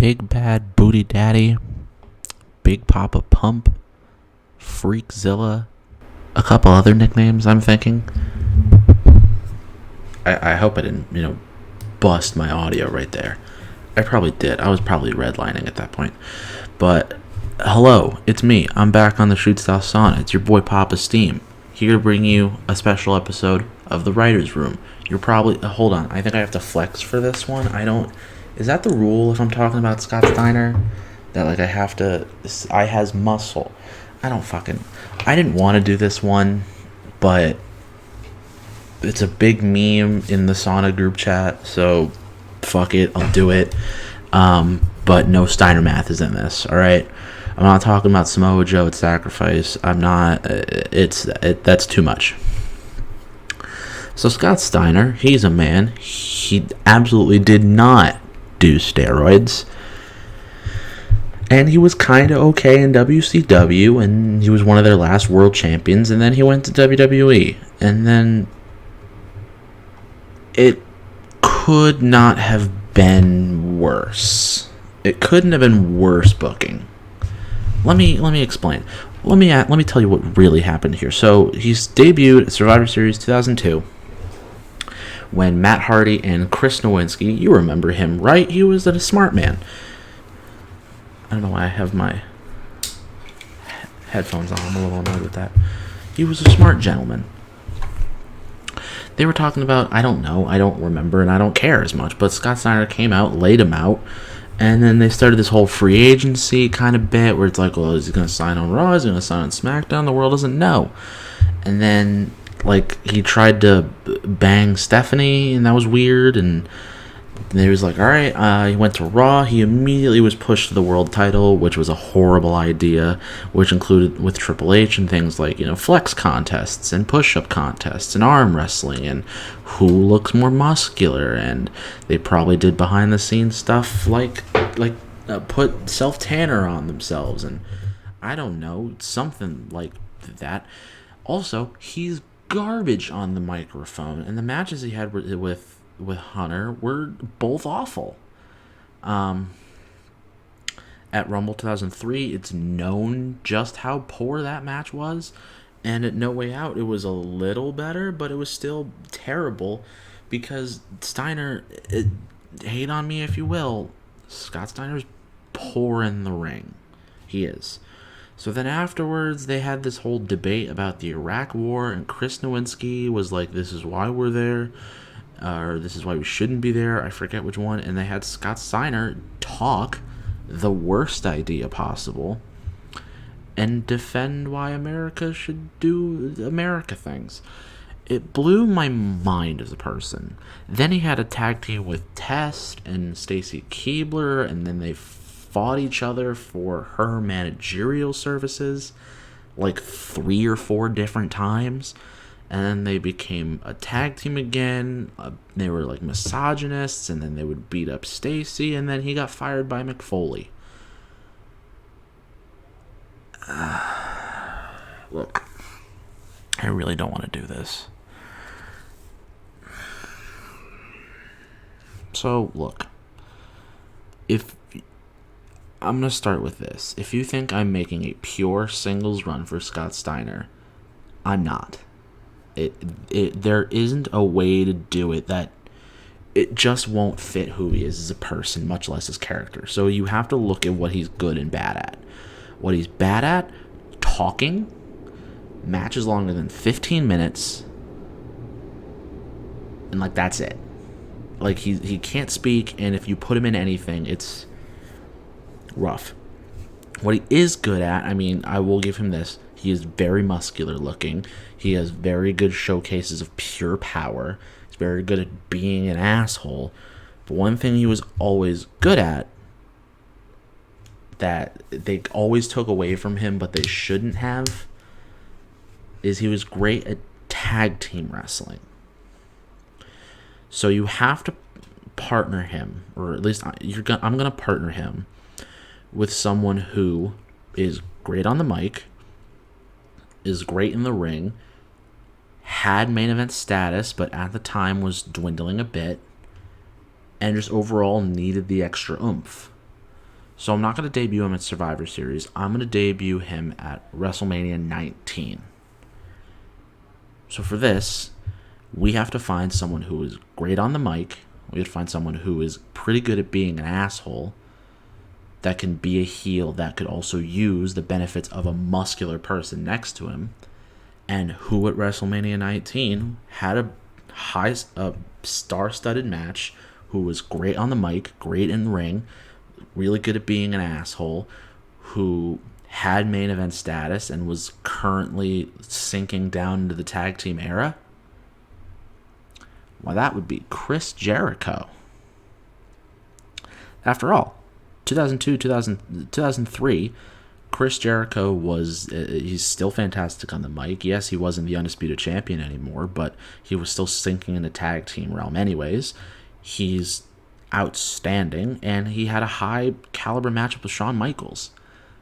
Big Bad Booty Daddy, Big Poppa Pump, Freakzilla, a couple other nicknames I'm thinking. I hope I didn't, bust my audio right there. I probably did. I was probably redlining at that point. But, hello, it's me. I'm back on the Shoot Style Sauna. It's your boy Papa Steam, here to bring you a special episode of The Writer's Room. You're probably... hold on. I think I have to flex for this one. Is that the rule if I'm talking about Scott Steiner? That, I have to... I has muscle. I didn't want to do this one, but... it's a big meme in the sauna group chat, so fuck it, I'll do it. But no Steiner math is in this, alright? I'm not talking about Samoa Joe at Sacrifice. I'm not... that's too much. So Scott Steiner, he's a man. He absolutely did not do steroids. And he was kind of okay in WCW, and he was one of their last world champions, and then he went to WWE. And then... it could not have been worse. It couldn't have been worse booking. Let me explain. Let me tell you what really happened here. So he's debuted at Survivor Series 2002 when Matt Hardy and Chris Nowinski, you remember him, right? He was a smart man. I don't know why I have my headphones on. I'm a little annoyed with that. He was a smart gentleman. They were talking about, I don't know, I don't remember, and I don't care as much, but Scott Steiner came out, laid him out, and then they started this whole free agency kind of bit where it's like, well, is he going to sign on Raw? Is he going to sign on SmackDown? The world doesn't know. And then, he tried to bang Stephanie, and that was weird, and he was like, alright, he went to Raw. He immediately was pushed to the world title, which was a horrible idea, which included with Triple H and things like, flex contests and push-up contests and arm wrestling and who looks more muscular, and they probably did behind-the-scenes stuff put self-tanner on themselves, and I don't know, something like that. Also, he's garbage on the microphone, and the matches he had with Hunter were both awful. At Rumble 2003, it's known just how poor that match was, and at No Way Out, it was a little better, but it was still terrible because Steiner, hate on me if you will, Scott Steiner's poor in the ring. He is. So then afterwards, they had this whole debate about the Iraq War, and Chris Nowinski was like, this is why we're there. Or this is why we shouldn't be there. I forget which one. And they had Scott Steiner talk the worst idea possible and defend why America should do America things. It blew my mind as a person. Then he had a tag team with Test and Stacy Keibler, and then they fought each other for her managerial services 3 or 4 different times. And then they became a tag team again. They were misogynists, and then they would beat up Stacy, and then he got fired by McFoley. Look, I really don't want to do this. So, look, I'm going to start with this. If you think I'm making a pure singles run for Scott Steiner, I'm not. There isn't a way to do it that it just won't fit who he is as a person, much less his character. So you have to look at what he's good and bad at. What he's bad at, talking, matches longer than 15 minutes, and that's it. He can't speak, and if you put him in anything, it's rough. What he is good at, I will give him this. He is very muscular looking. He has very good showcases of pure power. He's very good at being an asshole. But one thing he was always good at that they always took away from him, but they shouldn't have, is he was great at tag team wrestling. So you have to partner him, or at least I'm going to partner him with someone who is great on the mic, is great in the ring, had main event status, but at the time was dwindling a bit, and just overall needed the extra oomph. So I'm not going to debut him at Survivor Series. I'm going to debut him at WrestleMania 19. So for this, we have to find someone who is great on the mic. We have to find someone who is pretty good at being an asshole, that can be a heel, that could also use the benefits of a muscular person next to him, and who at WrestleMania 19 had a star-studded match, who was great on the mic, great in the ring, really good at being an asshole, who had main event status and was currently sinking down into the tag team era. Well, that would be Chris Jericho. After all, 2002, 2003, Chris Jericho he's still fantastic on the mic. Yes, he wasn't the Undisputed Champion anymore, but he was still sinking in the tag team realm anyways. He's outstanding, and he had a high caliber matchup with Shawn Michaels.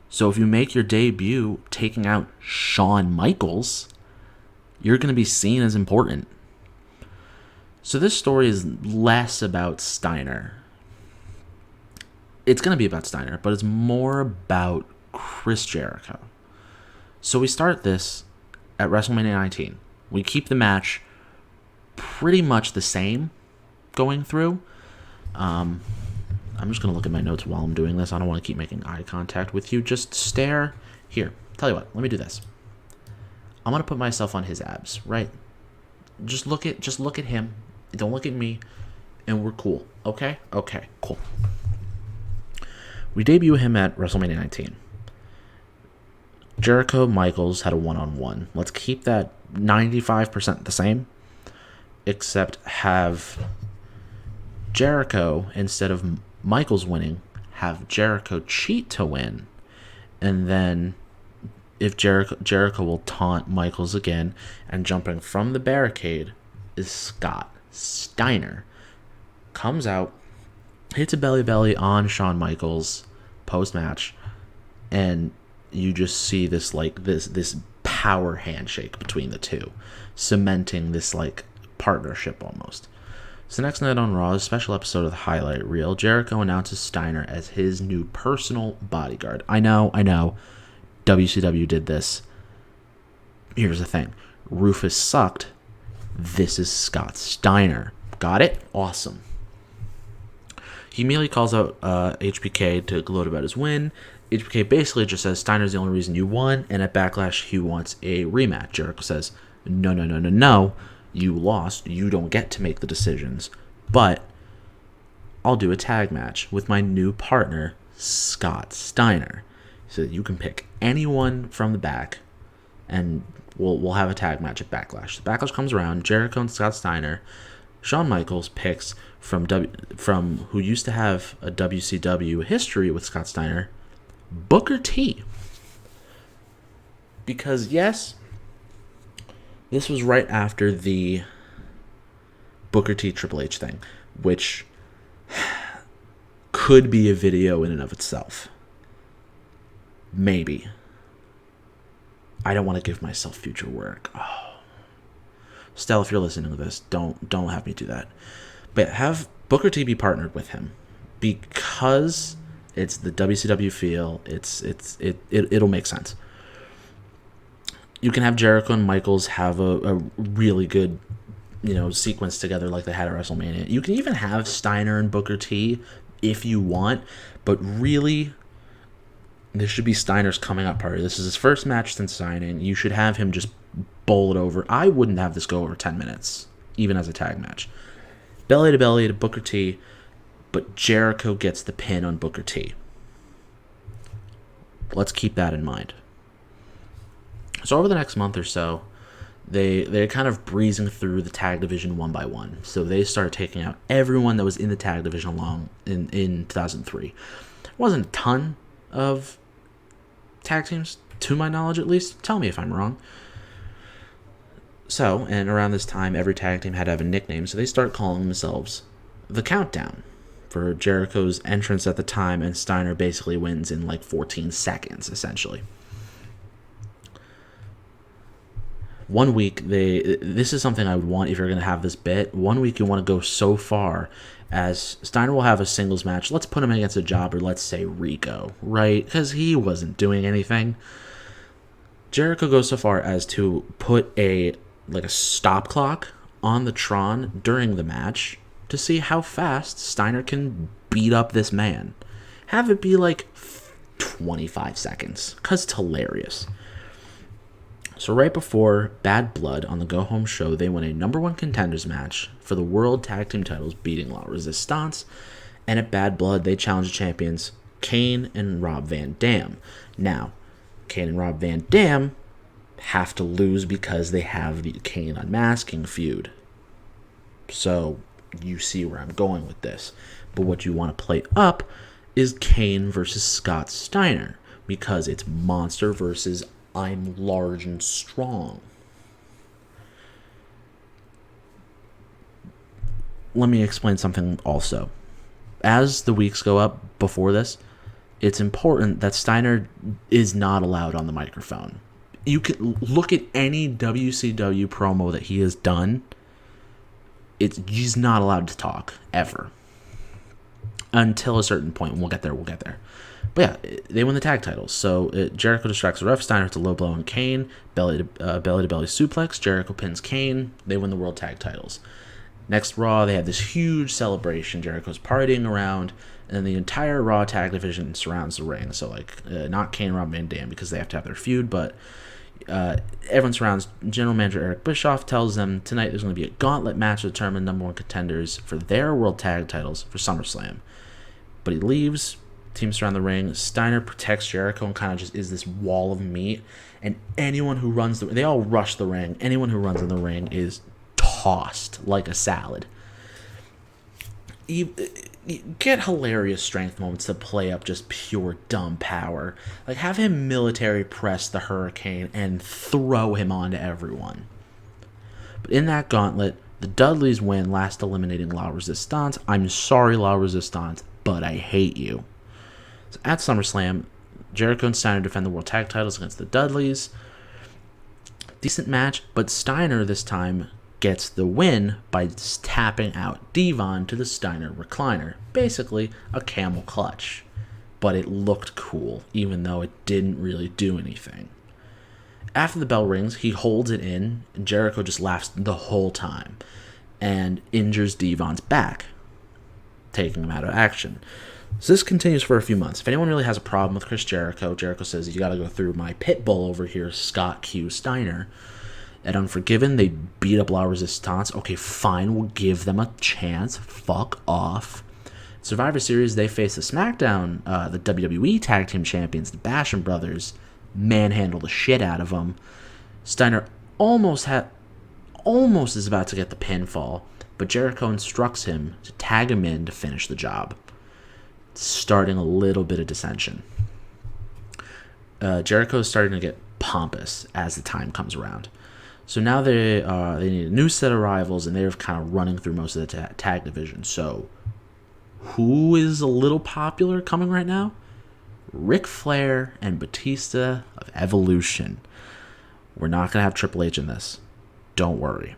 So if you make your debut taking out Shawn Michaels, you're going to be seen as important. So this story is less about Steiner. It's going to be about Steiner, but it's more about Chris Jericho. So we start this at WrestleMania 19. We keep the match pretty much the same going through. I'm just going to look at my notes while I'm doing this. I don't want to keep making eye contact with you. Just stare. Here, tell you what, let me do this. I'm going to put myself on his abs, right? Just look at him. Don't look at me, and we're cool. Okay? Okay, cool. We debut him at WrestleMania 19. Jericho Michaels had a one-on-one. Let's keep that 95% the same, except have Jericho, instead of Michaels winning, have Jericho cheat to win. And then if Jericho will taunt Michaels again, and jumping from the barricade is Scott Steiner. Comes out, hits a belly on Shawn Michaels post-match, and you just see this this power handshake between the two, cementing this partnership almost. So next night on Raw, a special episode of the highlight reel, Jericho announces Steiner as his new personal bodyguard. I know, WCW did this. Here's the thing. Rufus sucked. This is Scott Steiner. Got it? Awesome. He immediately calls out HBK to gloat about his win. HBK basically just says Steiner's the only reason you won, and at Backlash he wants a rematch. Jericho says, no, you lost. You don't get to make the decisions, but I'll do a tag match with my new partner, Scott Steiner. So you can pick anyone from the back, and we'll have a tag match at Backlash. The Backlash comes around, Jericho and Scott Steiner. Shawn Michaels picks from who used to have a WCW history with Scott Steiner, Booker T. Because yes, this was right after the Booker T Triple H thing, which could be a video in and of itself. Maybe. I don't want to give myself future work. Oh. Stell, if you're listening to this, don't have me do that. But have Booker T be partnered with him, because it's the WCW feel. It'll make sense. You can have Jericho and Michaels have a really good, sequence together like they had at WrestleMania. You can even have Steiner and Booker T if you want, but really, this should be Steiner's coming up party. This is his first match since signing. You should have him just bowl it over. I wouldn't have this go over 10 minutes, even as a tag match. Belly to belly to Booker T, but Jericho gets the pin on Booker T. Let's keep that in mind. So over the next month or so, they're kind of breezing through the tag division one by one. So they started taking out everyone that was in the tag division along in 2003. It wasn't a ton of tag teams, to my knowledge at least. Tell me if I'm wrong. So, and around this time, every tag team had to have a nickname, so they start calling themselves The Countdown for Jericho's entrance at the time, and Steiner basically wins in 14 seconds, essentially. 1 week, this is something I would want if you're going to have this bit. 1 week you want to go so far as Steiner will have a singles match. Let's put him against a jobber, let's say Rico, right? Because he wasn't doing anything. Jericho goes so far as to put a stop clock on the Tron during the match to see how fast Steiner can beat up this man. Have it be 25 seconds, because it's hilarious. So right before Bad Blood on the Go Home show, they win a number 1 contenders match for the World Tag Team titles, beating La Resistance. And at Bad Blood, they challenge the champions Kane and Rob Van Dam. Now, Kane and Rob Van Dam have to lose because they have the Kane Unmasking feud. So you see where I'm going with this. But what you want to play up is Kane versus Scott Steiner, because it's monster versus I'm large and strong. Let me explain something also. As the weeks go up before this, it's important that Steiner is not allowed on the microphone. You can look at any WCW promo that he has done. He's not allowed to talk, ever. Until a certain point. We'll get there. But yeah, they win the tag titles. So Jericho distracts the ref. Steiner hits a low blow on Kane. Belly to belly suplex. Jericho pins Kane. They win the world tag titles. Next Raw, they have this huge celebration. Jericho's partying around. And then the entire Raw tag division surrounds the ring. So, not Kane, Rob Van Dam, because they have to have their feud. But everyone surrounds. General Manager Eric Bischoff tells them tonight there's going to be a gauntlet match to determine number 1 contenders for their world tag titles for SummerSlam. But he leaves. Teams surround the ring. Steiner protects Jericho and kind of just is this wall of meat. And anyone who runs they all rush the ring. Anyone who runs in the ring is tossed like a salad. You get hilarious strength moments to play up just pure dumb power. Have him military press the Hurricane and throw him onto everyone. But in that gauntlet, the Dudleys win, last eliminating La Resistance. I'm sorry, La Resistance, but I hate you. So at SummerSlam, Jericho and Steiner defend the World Tag Titles against the Dudleys. Decent match, but Steiner this time gets the win by tapping out Devon to the Steiner recliner. Basically, a camel clutch. But it looked cool, even though it didn't really do anything. After the bell rings, he holds it in, and Jericho just laughs the whole time and injures Devon's back, taking him out of action. So this continues for a few months. If anyone really has a problem with Chris Jericho, Jericho says, you gotta go through my pit bull over here, Scott Q. Steiner. At Unforgiven, they beat up La Resistance. Okay, fine, we'll give them a chance. Fuck off. Survivor Series, they face the SmackDown, the WWE Tag Team Champions, the Basham Brothers, manhandle the shit out of them. Steiner almost is about to get the pinfall, but Jericho instructs him to tag him in to finish the job, starting a little bit of dissension. Jericho is starting to get pompous as the time comes around. So now they need a new set of rivals, and they're kind of running through most of the tag division. So who is a little popular coming right now? Ric Flair and Batista of Evolution. We're not going to have Triple H in this. Don't worry.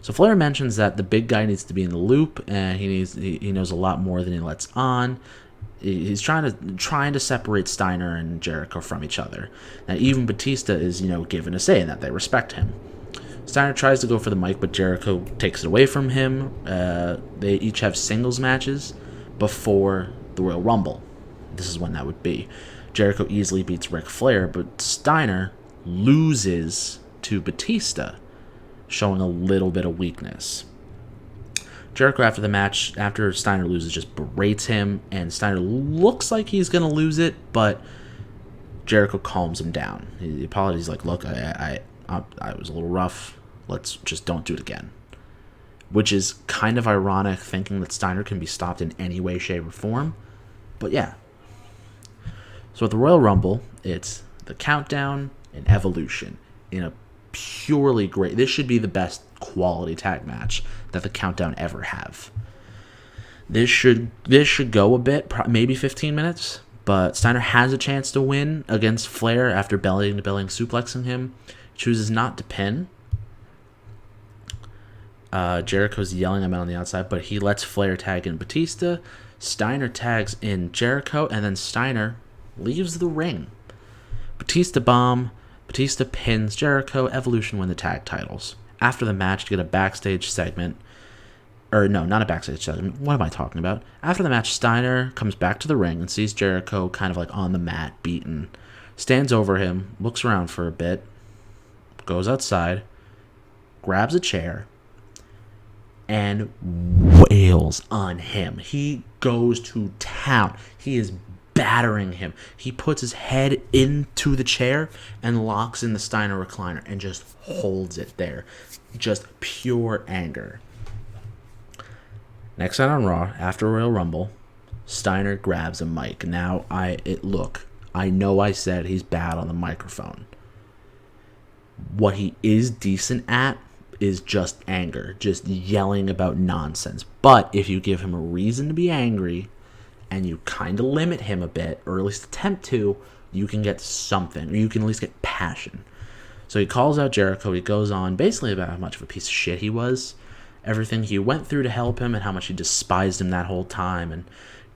So Flair mentions that the big guy needs to be in the loop, and he knows a lot more than he lets on. He's trying to separate Steiner and Jericho from each other. Now even Batista is, given a say in that. They respect him. Steiner tries to go for the mic, but Jericho takes it away from him. They each have singles matches before the Royal Rumble. This is when that would be. Jericho easily beats Ric Flair, but Steiner loses to Batista, showing a little bit of weakness. Jericho, after the match, after Steiner loses, just berates him, and Steiner looks like he's going to lose it, but Jericho calms him down. He apologizes, look, I was a little rough. Let's just don't do it again. Which is kind of ironic, thinking that Steiner can be stopped in any way, shape, or form. But yeah. So at the Royal Rumble, it's the Countdown and Evolution in a purely great... This should be the best quality tag match that the Countdown ever have. This should go a bit, maybe 15 minutes, but Steiner has a chance to win against Flair after belly-to-belly suplexing him. chooses not to pin. Jericho's yelling him out on the outside, but he lets Flair tag in Batista. Steiner tags in Jericho, and then Steiner leaves the ring. Batista bomb. Batista pins Jericho. Evolution win the tag titles. After the match, to get a backstage segment. Or no, not a backstage segment. What am I talking about? After the match, Steiner comes back to the ring and sees Jericho kind of like on the mat, beaten. Stands over him, looks around for a bit, goes outside, grabs a chair, and wails on him. He goes to town. He is battering him. He puts his head into the chair and locks in the Steiner recliner and just holds it there. Just pure anger. Next night on Raw, after Royal Rumble, Steiner grabs a mic. Now, I know I said he's bad on the microphone. What he is decent at is just anger, just yelling about nonsense. But if you give him a reason to be angry and you kind of limit him a bit, or at least attempt to, you can get something, or you can at least get passion. So he calls out Jericho. He goes on basically about how much of a piece of shit he was, everything he went through to help him, and how much he despised him that whole time. And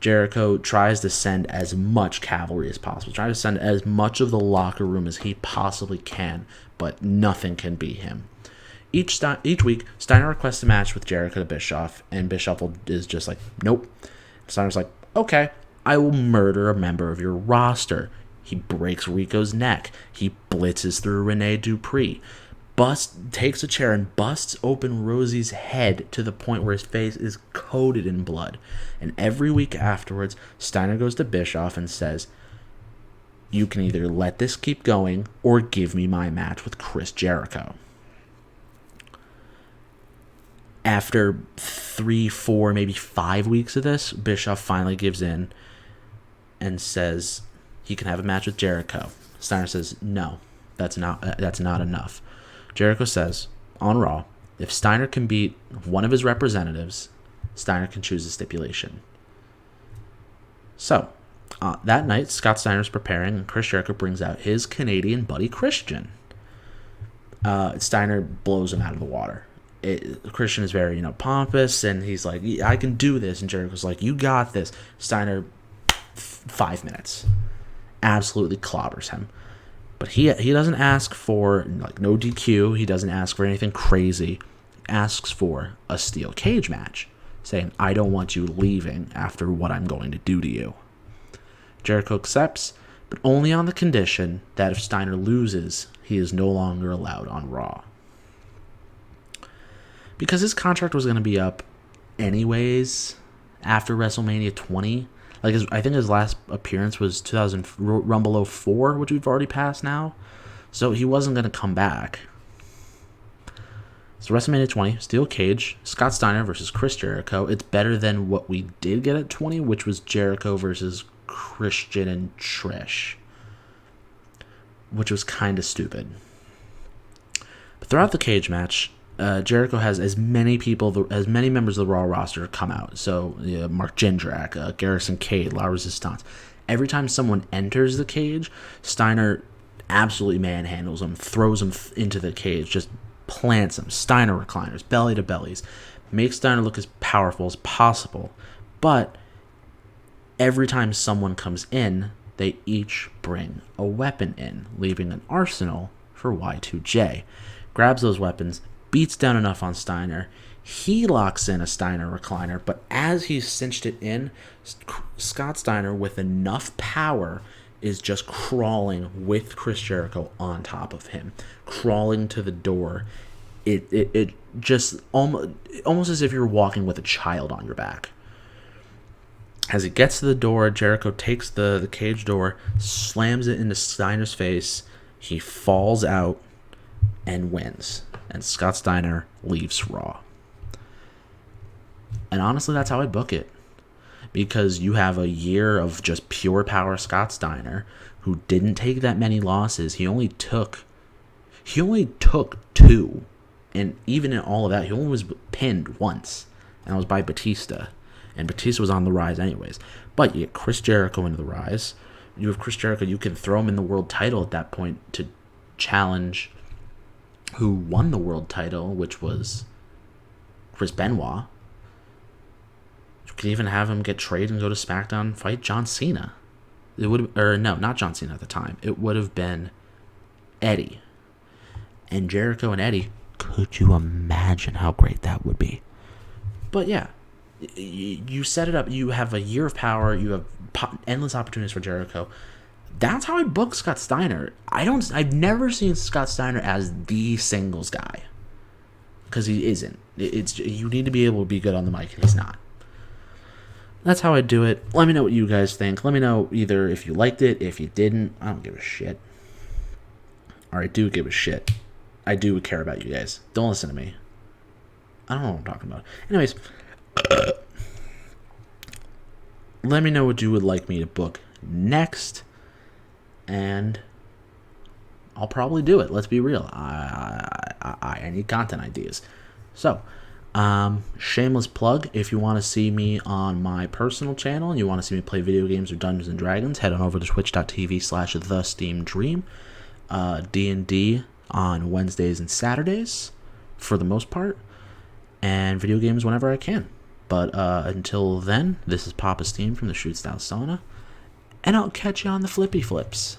Jericho tries to send as much cavalry as possible, tries to send as much of the locker room as he possibly can, but nothing can beat him. Each week, Steiner requests a match with Jericho to Bischoff, and Bischoff is just like, nope. Steiner's like, okay, I will murder a member of your roster. He breaks Rico's neck. He blitzes through Rene Dupree. Takes a chair and busts open Rosie's head to the point where his face is coated in blood. And every week afterwards, Steiner goes to Bischoff and says, you can either let this keep going or give me my match with Chris Jericho. After 3, 4, maybe 5 weeks of this, Bischoff finally gives in and says he can have a match with Jericho. Steiner says, no, that's not enough. Jericho says, on Raw, if Steiner can beat one of his representatives, Steiner can choose a stipulation. So, that night, Scott Steiner's preparing, and Chris Jericho brings out his Canadian buddy Christian. Steiner blows him out of the water. Christian is very, pompous, and he's like, I can do this. And Jericho's like, you got this. Steiner, 5 minutes. Absolutely clobbers him. But he doesn't ask for, no DQ. He doesn't ask for anything crazy. He asks for a steel cage match, saying, I don't want you leaving after what I'm going to do to you. Jericho accepts, but only on the condition that if Steiner loses, he is no longer allowed on Raw. Because his contract was going to be up anyways after WrestleMania 20. I think his last appearance was 2000 Rumble 04, which we've already passed now. So he wasn't going to come back. So WrestleMania 20, steel cage, Scott Steiner versus Chris Jericho. It's better than what we did get at 20, which was Jericho versus Christian and Trish, which was kind of stupid. But throughout the cage match, Jericho has as many members of the Raw roster come out. So Mark Jindrak, Garrison Cade, La Resistance. Every time someone enters the cage, Steiner absolutely manhandles him, throws him into the cage, just plants him. Steiner recliners, belly to bellies, makes Steiner look as powerful as possible. But every time someone comes in, they each bring a weapon in, leaving an arsenal for Y2J. Grabs those weapons, beats down enough on Steiner. He locks in a Steiner recliner, but as he's cinched it in, Scott Steiner, with enough power, is just crawling with Chris Jericho on top of him, crawling to the door. It just almost as if you're walking with a child on your back. As he gets to the door, Jericho takes the cage door, slams it into Steiner's face. He falls out and wins. And Scott Steiner leaves Raw. And honestly, that's how I book it. Because you have a year of just pure power Scott Steiner, who didn't take that many losses. He only took 2. And even in all of that, he only was pinned once. And it was by Batista. And Batista was on the rise anyways. But you get Chris Jericho into the rise. You have Chris Jericho, you can throw him in the world title at that point to challenge who won the world title, which was Chris Benoit. You could even have him get traded and go to SmackDown and fight John Cena. It would, or no, not John Cena at the time. It would have been Eddie. And Jericho and Eddie, could you imagine how great that would be? But yeah, you set it up. You have a year of power. You have endless opportunities for Jericho. That's how I book Scott Steiner. I've never seen Scott Steiner as the singles guy, because he isn't. You need to be able to be good on the mic, and he's not. That's how I do it. Let me know what you guys think. Let me know either if you liked it, if you didn't. I don't give a shit. Or I do give a shit. I do care about you guys. Don't listen to me. I don't know what I'm talking about. Anyways, let me know what you would like me to book next, and I'll probably do it. Let's be real. I need content ideas. So, shameless plug. If you want to see me on my personal channel and you want to see me play video games or Dungeons and Dragons, head on over to twitch.tv/thesteamdream. D&D on Wednesdays and Saturdays for the most part, and video games whenever I can. But until then, this is Poppa Steam from the Shoot Style Sauna, and I'll catch you on the flippy flips.